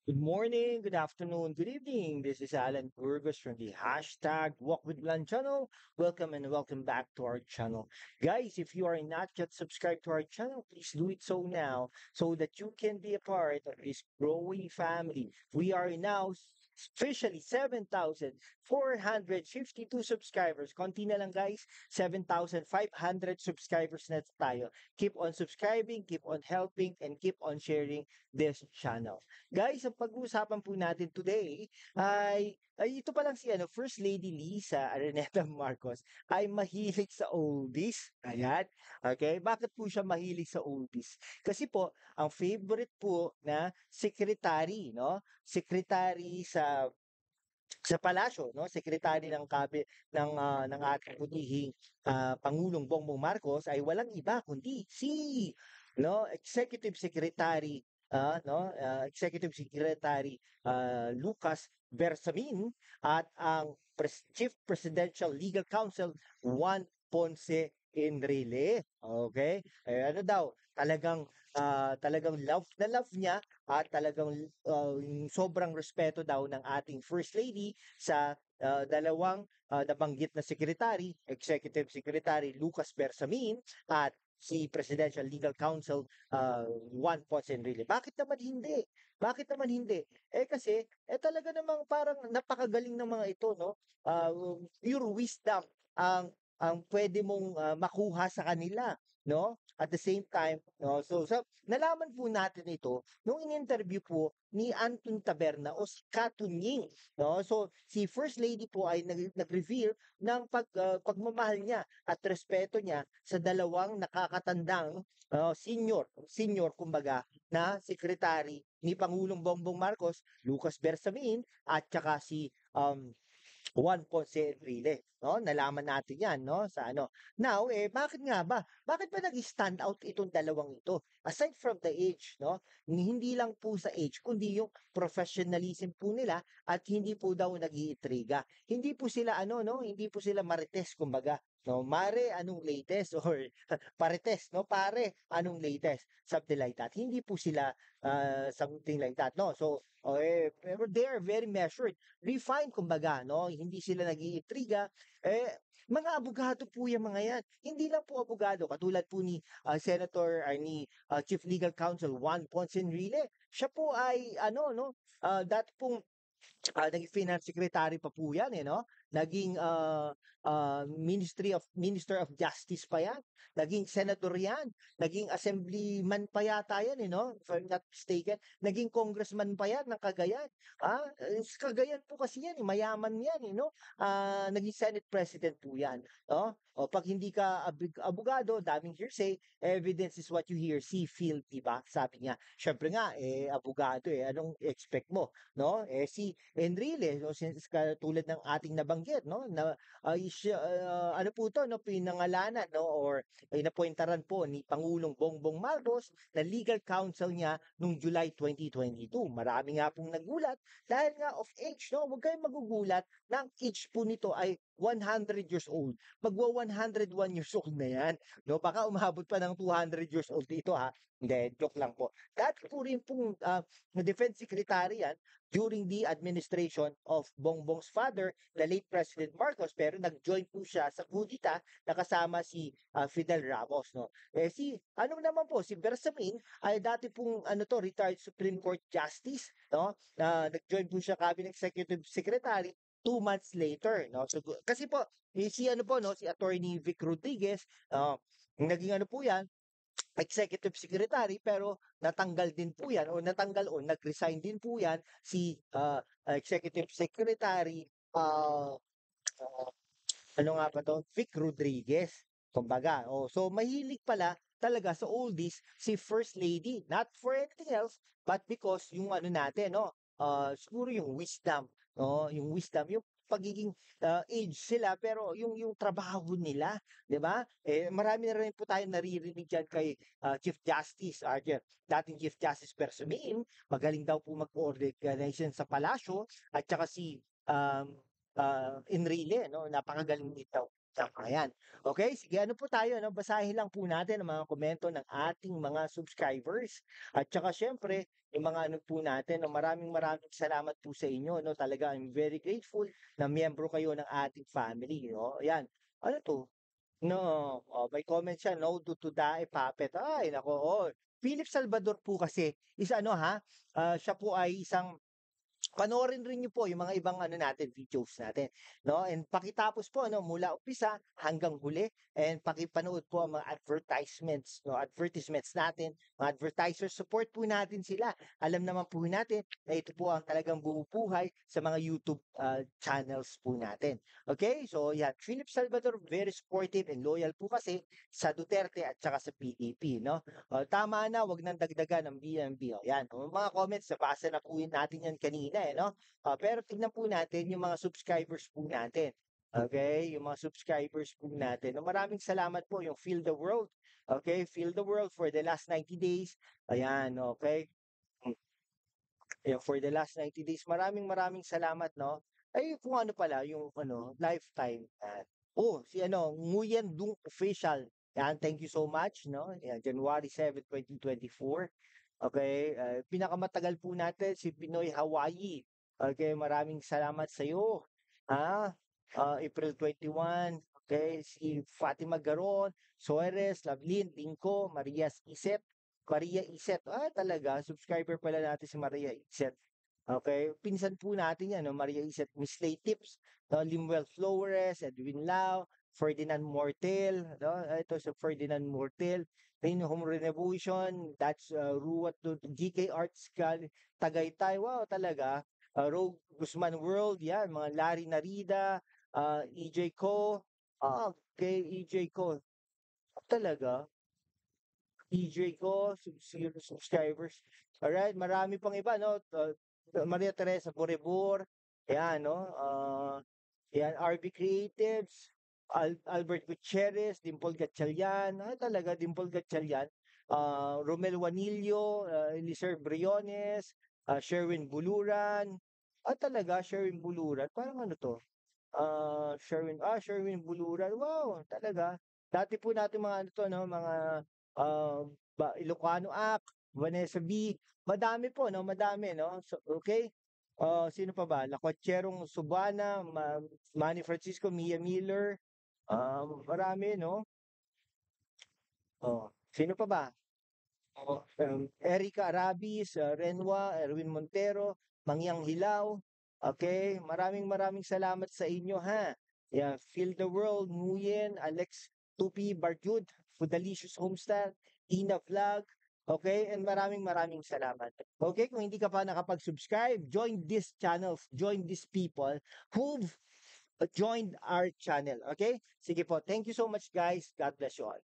Good morning, good afternoon, good evening. This is Alan Burgos from the hashtag Walk with Lan channel. Welcome and welcome back to our channel. Guys, if you are not yet subscribed to our channel, please do it so now so that you can be a part of this growing family. We are now officially 7,452 subscribers. Konti na lang guys, 7,500 subscribers na tayo. Keep on subscribing, keep on helping, and keep on sharing this channel. Guys, ang pag-uusapan po natin today ay ito pa lang si First Lady Lisa Araneta Marcos ay mahilig sa oldies. Ayan. Okay? Bakit po siya mahilig sa oldies? Kasi po, ang favorite po na secretary, no? Secretary sa palasyo, no? Secretary ng ng ating putihing Pangulong Bongbong Marcos ay walang iba kundi si Executive Secretary Executive Secretary Lucas Bersamin at ang Chief Presidential Legal Counsel Juan Ponce Enrile. Okay? Ano daw, talagang love na love niya at talagang yung sobrang respeto daw ng ating First Lady sa dalawang nabanggit na secretary, Executive Secretary Lucas Bersamin at si Presidential Legal Counsel Juan Ponce Enrile. Bakit naman hindi? Bakit naman hindi? Kasi talaga namang parang napakagaling ng mga ito, no? Pure wisdom ang pwede mong makuha sa kanila, no? At the same time, no? So nalaman po natin ito nung in-interview po ni Anton Taberna o si Katunying, no? So si First Lady po ay nag-reveal ng pagmamahal niya at respeto niya sa dalawang nakakatandang senior kumbaga na sekretary ni Pangulong Bongbong Marcos, Lucas Bersamin at saka si Juan Ponce Enrile, no? Nalaman natin 'yan, no, sa ano. Now, bakit nga ba? Bakit ba nag-stand out itong dalawang ito? Aside from the age, no? Hindi lang po sa age, kundi yung professionalism po nila at hindi po daw nag-iintriga. Hindi po sila no, hindi po sila marites kumbaga. No, mare, anong latest or parites, no? Pare, anong latest? Something like that. Hindi po sila something like that, no? So, pero they are very measured, refined kumbaga, no? Hindi sila nag-iintriga. Mga abogado po yung mga yan. Hindi lang po abogado, katulad po ni Senator ay ni Chief Legal Counsel Juan Ponce Enrile. Siya po ay dati pong naging finance secretary pa po yan no? Naging Minister of Justice pa yan. Naging senador yan. Naging assemblyman pa yata yan no? If I'm not mistaken. Naging congressman pa yan ng Cagayan. Cagayan po kasi yan, mayaman yan no? Naging Senate President po yan. No? O pag hindi ka abogado, daming hearsay, evidence is what you hear, see, feel, diba? Sabi niya. Syempre nga, abogado anong expect mo? No? Si Enrile, so since tulad ng ating nabanggit, no, na ano po to, no, pinangalanan, no, or inapointaran po ni Pangulong Bongbong Marcos na legal counsel niya noong July 2022. Marami nga pong nagulat dahil nga of age, no, huwag kayong magugulat na ang age po nito ay 100 years old. Magwa 101 years old na yan. No, baka umabot pa ng 200 years old dito ha. Hindi, joke lang po. Dati po rin pong defense secretary yan during the administration of Bongbong's father, the late President Marcos, pero nag-join po siya sa kudita na kasama si Fidel Ramos. No? Ano naman po, si Bersamin ay dati pong retired Supreme Court Justice, no? Nag-join po siya Cabinet Executive Secretary 2 months later, no? So, kasi po, si si Attorney Vic Rodriguez, naging po yan, executive secretary pero natanggal din po yan o natanggal o nag-resign din po yan si executive secretary uh, uh, ano nga ba to? Vic Rodriguez. Kumbaga, so mahilig pala talaga sa oldies si First Lady. Not for anything else, but because yung natin, no? Siguro yung wisdom, no? Yung wisdom, yung pagiging age sila pero yung trabaho nila, 'di ba? Marami na rin po tayong naririnig diyan kay Chief Justice dating Chief Justice Bersamin, magaling daw po mag-organization sa palasyo at saka si Enrile, no? Napakagaling nito. Ayan. Okay, sige ano po tayo 'no, basahin lang po natin ang mga komento ng ating mga subscribers. At saka siyempre, yung mga ano po natin 'no, maraming maraming salamat po sa inyo 'no. Talaga I'm very grateful na miyembro kayo ng ating family 'no. Ayan, ano 'to? No, may comment siya, "No to dae puppet." Ay naku, Philip Salvador po kasi is ano siya po ay isang panoorin rin niyo po yung mga ibang ano natin, videos natin, 'no? And pakitapos po ano, mula umpisa hanggang huli and pakipanood po ang mga advertisements, 'no, advertisements natin, mga advertisers, support po natin sila. Alam naman po natin na ito po ang talagang bumubuhay sa mga YouTube, channels po natin. Okay? So yan, Philip Salvador very supportive and loyal po kasi sa Duterte at saka sa PDP, 'no? Tama na, 'wag nang dagdagan ng BNB. Yan, mga comments nabasa na po natin yan kanina, 'no? Pero tignan po natin yung mga subscribers po natin. Okay, yung mga subscribers po natin. Maraming salamat po yung Feel the World. Okay, Feel the World for the last 90 days. Ayan, okay. Hmm, Ayan, for the last 90 days. Maraming maraming salamat, no? Ay, kung ano pala, yung ano, lifetime. Si ano, Nguyen Dung Official. Yan, thank you so much, no? Yan, January 7, 2024. Okay, pinakamatagal po natin si Pinoy Hawaii. Okay, maraming salamat sa iyo. April 21, okay, si Fatima Garon, Soares, Lavlin, Lingko, Maria Iset. Talaga, subscriber pala natin si Maria Iset. Okay, pinsan po natin yan, no? Maria Iset, Miss Lay Tips, no? Limuel Flores, Edwin Lau, Ferdinand Mortel, no? Ito si Ferdinand Mortel, Rain Home Renovation, that's Ruwat to GK Arts Tagaytay, wow talaga. Rogue Guzman World, yan, mga Larry Narida, EJ Co, okay, EJ Co, talaga, EJ Co, zero subscribers. Alright, marami pang iba, no? Maria Teresa Borebor, yan, no? Yan, RB Creatives, Albert Gutierrez, Dimple Gatchalian, talaga, Dimple Gatchalian, Romel Wanillo, Eliser Briones, Sherwin Buluran, talaga, Sherwin Buluran, parang ano to? Sherwin Buluran, wow, talaga. Dati po natin mga ano to, no, mga Ilocano Act, Vanessa B, madami po, no, madami, no. So, okay. Sino pa ba? Lakwacherong Subana, Manny Francisco, Mia Miller, marami, no. Sino pa ba? Erica Arabis, Renwa, Erwin Montero, Mangyang Hilaw. Okay, maraming maraming salamat sa inyo ha. Yeah, Feel the World, Nguyen, Alex Tupi, Barjud, Foodalicious Homestyle, Ina Vlog. Okay, and maraming maraming salamat. Okay, kung hindi ka pa nakapag-subscribe, join these channels, join these people who've joined our channel. Okay? Sige po. Thank you so much guys. God bless you all.